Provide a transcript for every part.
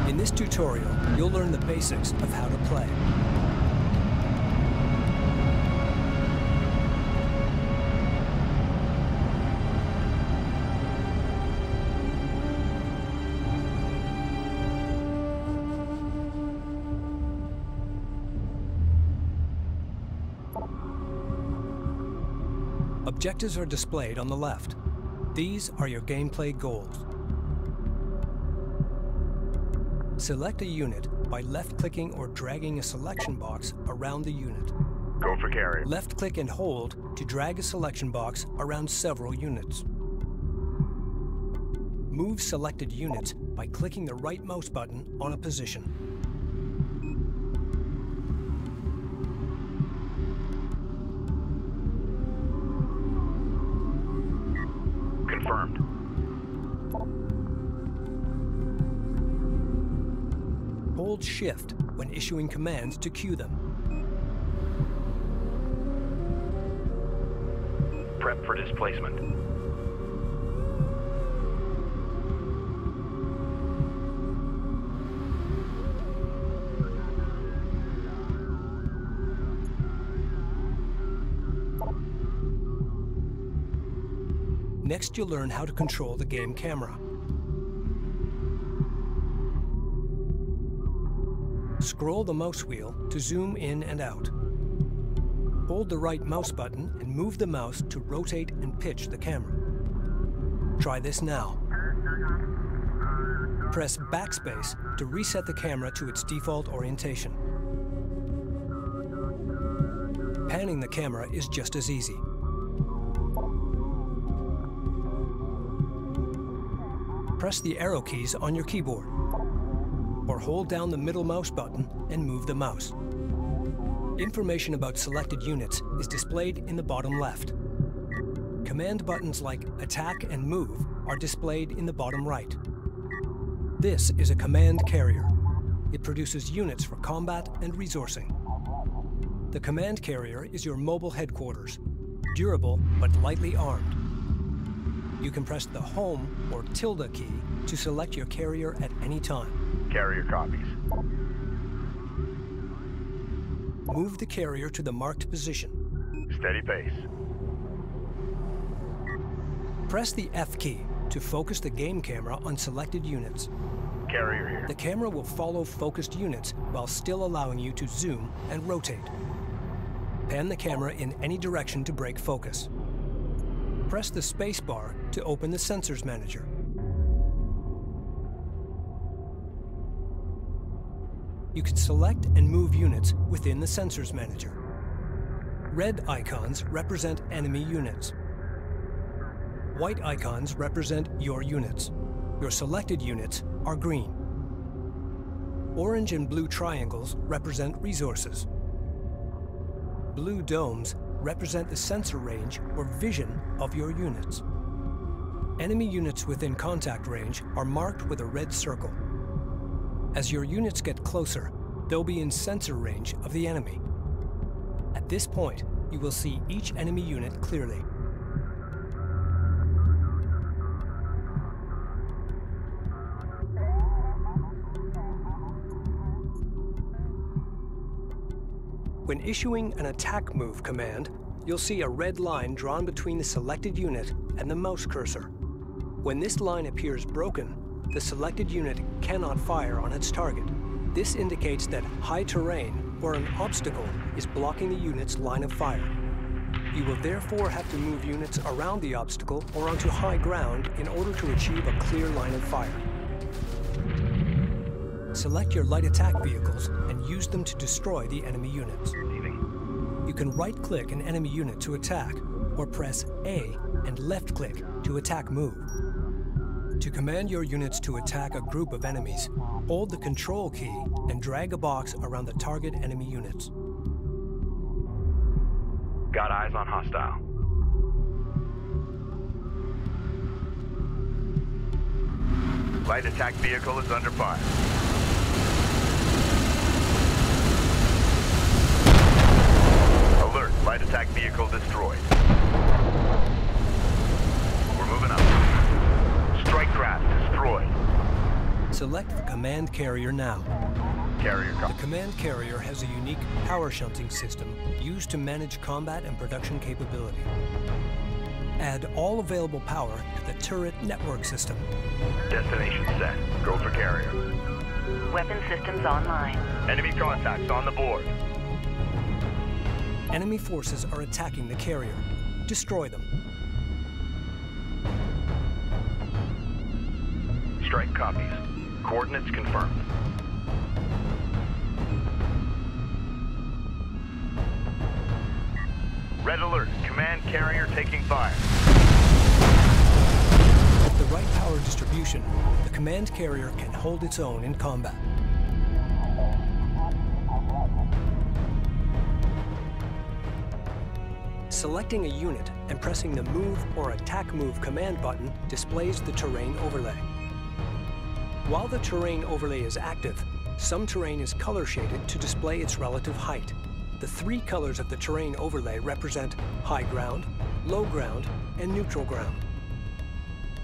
In this tutorial, you'll learn the basics of how to play. Objectives are displayed on the left. These are your gameplay goals. Select a unit by left-clicking or dragging a selection box around the unit. Go for carry. Left-click and hold to drag a selection box around several units. Move selected units by clicking the right mouse button on a position. Confirmed. Hold Shift when issuing commands to queue them. Prep for displacement. Next, you'll learn how to control the game camera. Scroll the mouse wheel to zoom in and out. Hold the right mouse button and move the mouse to rotate and pitch the camera. Try this now. Press backspace to reset the camera to its default orientation. Panning the camera is just as easy. Press the arrow keys on your keyboard, or hold down the middle mouse button and move the mouse. Information about selected units is displayed in the bottom left. Command buttons like Attack and Move are displayed in the bottom right. This is a command carrier. It produces units for combat and resourcing. The command carrier is your mobile headquarters, durable but lightly armed. You can press the Home or tilde key to select your carrier at any time. Carrier copies. Move the carrier to the marked position. Steady pace. Press the F key to focus the game camera on selected units. Carrier here. The camera will follow focused units while still allowing you to zoom and rotate. Pan the camera in any direction to break focus. Press the space bar to open the Sensors Manager. You can select and move units within the Sensors Manager. Red icons represent enemy units. White icons represent your units. Your selected units are green. Orange and blue triangles represent resources. Blue domes represent the sensor range or vision of your units. Enemy units within contact range are marked with a red circle. As your units get closer, they'll be in sensor range of the enemy. At this point, you will see each enemy unit clearly. When issuing an attack move command, you'll see a red line drawn between the selected unit and the mouse cursor. When this line appears broken, the selected unit cannot fire on its target. This indicates that high terrain or an obstacle is blocking the unit's line of fire. You will therefore have to move units around the obstacle or onto high ground in order to achieve a clear line of fire. Select your light attack vehicles and use them to destroy the enemy units. You can right-click an enemy unit to attack, or press A and left-click to attack move. To command your units to attack a group of enemies, hold the Control key and drag a box around the target enemy units. Got eyes on hostile. Light attack vehicle is under fire. Alert, light attack vehicle destroyed. We're moving up. Strike craft destroyed. Select the command carrier now. Carrier The copy. command carrier has a unique power shunting system used to manage combat and production capability. Add all available power to the turret network system. Destination set. Go for carrier. Weapon systems online. Enemy contacts on the board. Enemy forces are attacking the carrier. Destroy them. Strike copies. Coordinates confirmed. Red alert. Command carrier taking fire. With the right power distribution, the command carrier can hold its own in combat. Selecting a unit and pressing the Move or Attack Move command button displays the terrain overlay. While the terrain overlay is active, some terrain is color shaded to display its relative height. The three colors of the terrain overlay represent high ground, low ground, and neutral ground.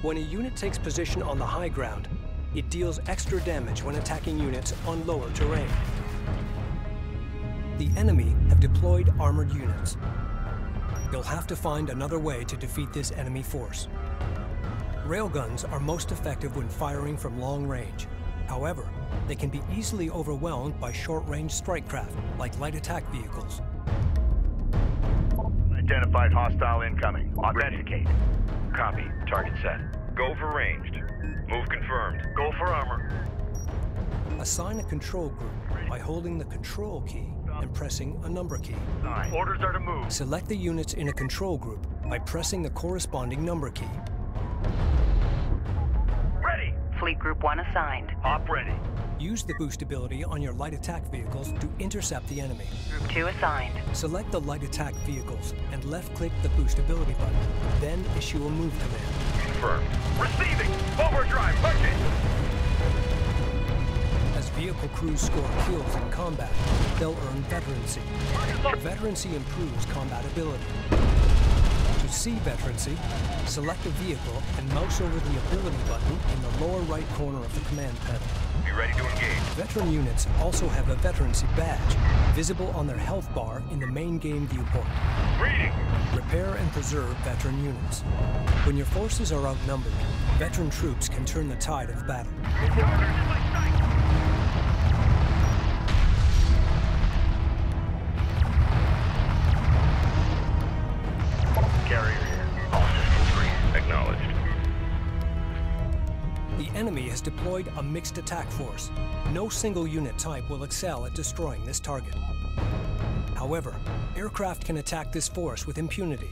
When a unit takes position on the high ground, it deals extra damage when attacking units on lower terrain. The enemy have deployed armored units. You'll have to find another way to defeat this enemy force. Railguns are most effective when firing from long range. However, they can be easily overwhelmed by short-range strike craft, like light attack vehicles. Identified hostile incoming. Authenticate. Copy. Target set. Go for ranged. Move confirmed. Go for armor. Assign a control group by holding the Control key and pressing a number key. Orders are to move. Select the units in a control group by pressing the corresponding number key. Ready. Fleet Group 1 assigned. Op ready. Use the boost ability on your light attack vehicles to intercept the enemy. Group 2 assigned. Select the light attack vehicles and left-click the boost ability button. Then issue a move command. Confirmed. Receiving. Overdrive. Push it. As vehicle crews score kills in combat, they'll earn veterancy. Veterancy improves combat ability. To see veterancy, select a vehicle and mouse over the ability button in the lower right corner of the command panel. Be ready to engage. Veteran units also have a veterancy badge, visible on their health bar in the main game viewport. Reading. Repair and preserve veteran units. When your forces are outnumbered, veteran troops can turn the tide of battle. Carrier here. All systems green. Acknowledged. The enemy has deployed a mixed attack force. No single unit type will excel at destroying this target. However, aircraft can attack this force with impunity.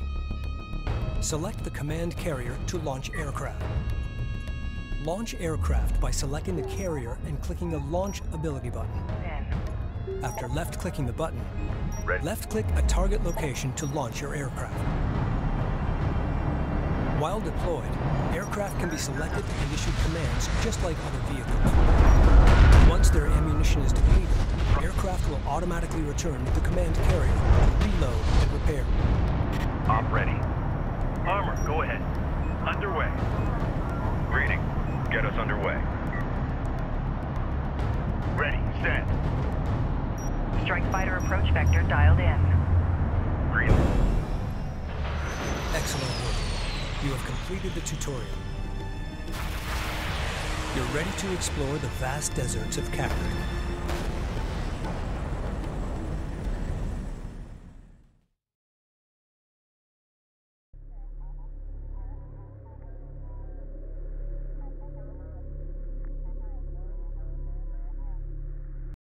Select the command carrier to launch aircraft. Launch aircraft by selecting the carrier and clicking the Launch ability button. After left-clicking the button, left-click a target location to launch your aircraft. While deployed, aircraft can be selected and issued commands just like other vehicles. Once their ammunition is depleted, aircraft will automatically return to the command carrier to reload and repair. Op ready. Armor, go ahead. Underway. Reading. Get us underway. Ready. Stand. Strike fighter approach vector dialed in. Green. Excellent work. You have completed the tutorial. You're ready to explore the vast deserts of Kharak.